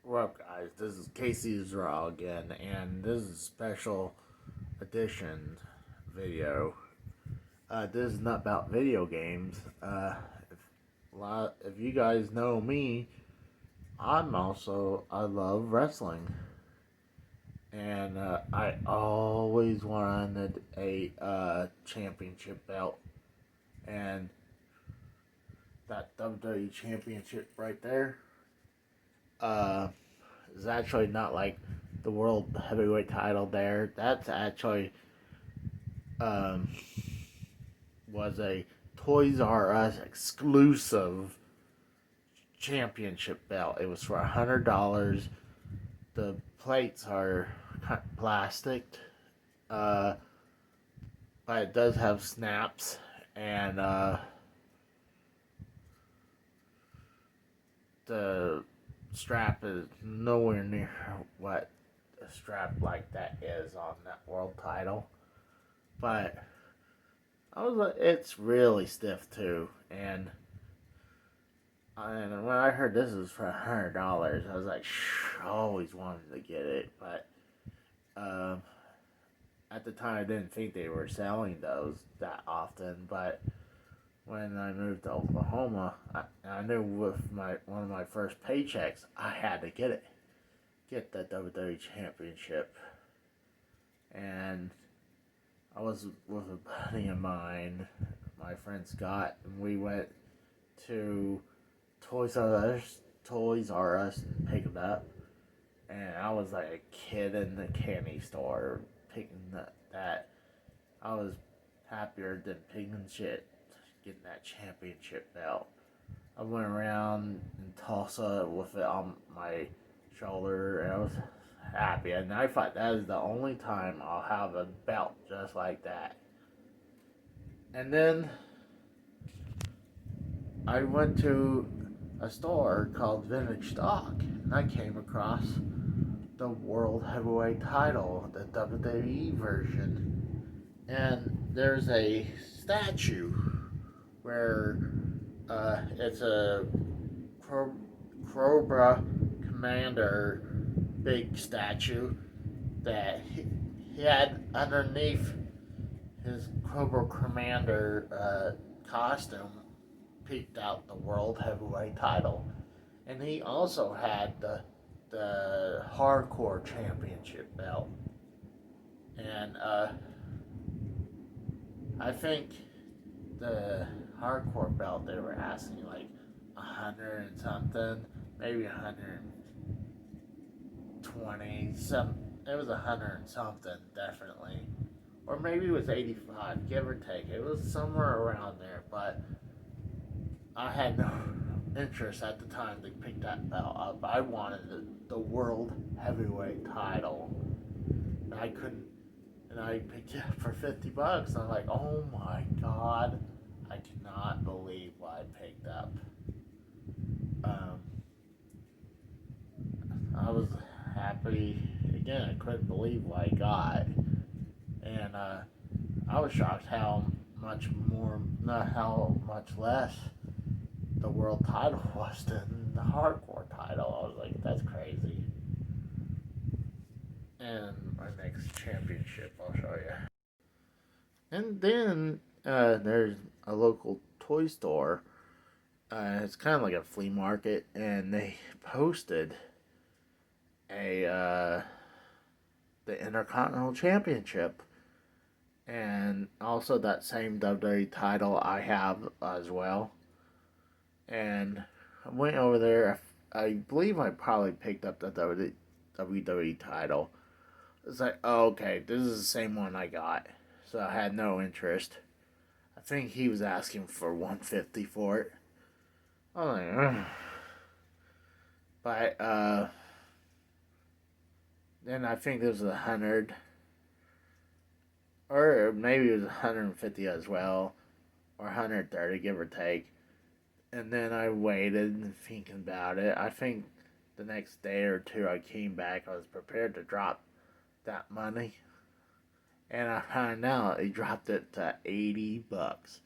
What up, guys? This is Casey Israel again, and this is a special edition video. This is not about video games. If you guys know me, I love wrestling, and I always wanted a championship belt, and that WWE championship right there. Uh, is actually not like the world heavyweight title there. That's actually um, was a Toys R Us exclusive championship belt. It was for $100. The plates are plastic, uh, but it does have snaps, and the strap is nowhere near what a strap like that is on that world title. But I was like, it's really stiff too, and when I heard this was for $100, I was like, I always wanted to get it, but um, at the time I didn't think they were selling those that often. But when I moved to Oklahoma, I knew with one of my first paychecks, I had to get the WWE Championship, and I was with a buddy of mine, my friend Scott, and we went to Toys R Us, and picked it up. And I was like a kid in the candy store picking that. I was happier than picking shit, getting that championship belt. I went around in Tulsa with it on my shoulder, and I was happy. And I thought that is the only time I'll have a belt just like that. And then I went to a store called Vintage Stock, and I came across the World Heavyweight title, the WWE version. And there's a statue where it's a Cobra Commander big statue that he had underneath his Cobra Commander costume peeked out the World Heavyweight title. And he also had the Hardcore Championship belt. And I think the Hardcore belt they were asking like 100 and something, maybe 120, it was 100 and something definitely, or maybe it was 85, give or take. It was somewhere around there, but I had no interest at the time to pick that belt up. I wanted the World Heavyweight title, and I couldn't. And I picked it up for $50. And I'm like, oh my god, I cannot believe what I picked up. Um, I was happy again. I couldn't believe what I got, and I was shocked how much more, not how much less the world title was than the hardcore title. I was like, that's crazy. And my next championship, I'll show you. And then there's a local toy store. It's kind of like a flea market, and they posted a the Intercontinental Championship, and also that same WWE title I have as well. And I went over there. I believe I probably picked up the WWE title. It's like, oh, okay, this is the same one I got, so I had no interest. I think he was asking for 150 for it. I'm like, ugh. But then I think there was 100, or maybe it was 150 as well, or 130, give or take. And then I waited thinking about it. I think the next day or two I came back. I was prepared to drop that money, and I found out he dropped it to $80.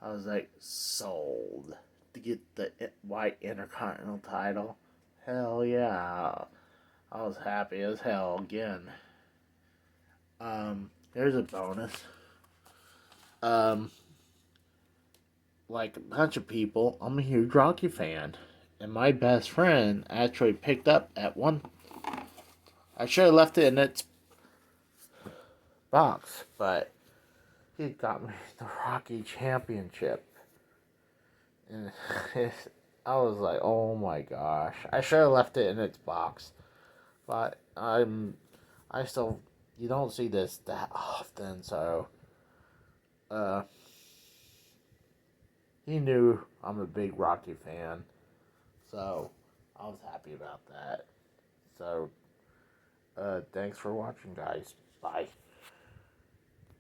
I was like, sold to get the white Intercontinental title. Hell yeah. I was happy as hell again. Here's a bonus. Um, like a bunch of people, I'm a huge Rocky fan. And my best friend actually picked up at one. I should have left it in its box, but he got me the Rocky Championship. And I was like, oh my gosh. I should have left it in its box. But I still, you don't see this that often, so, uh, he knew I'm a big Rocky fan, so I was happy about that. So, thanks for watching, guys. Bye.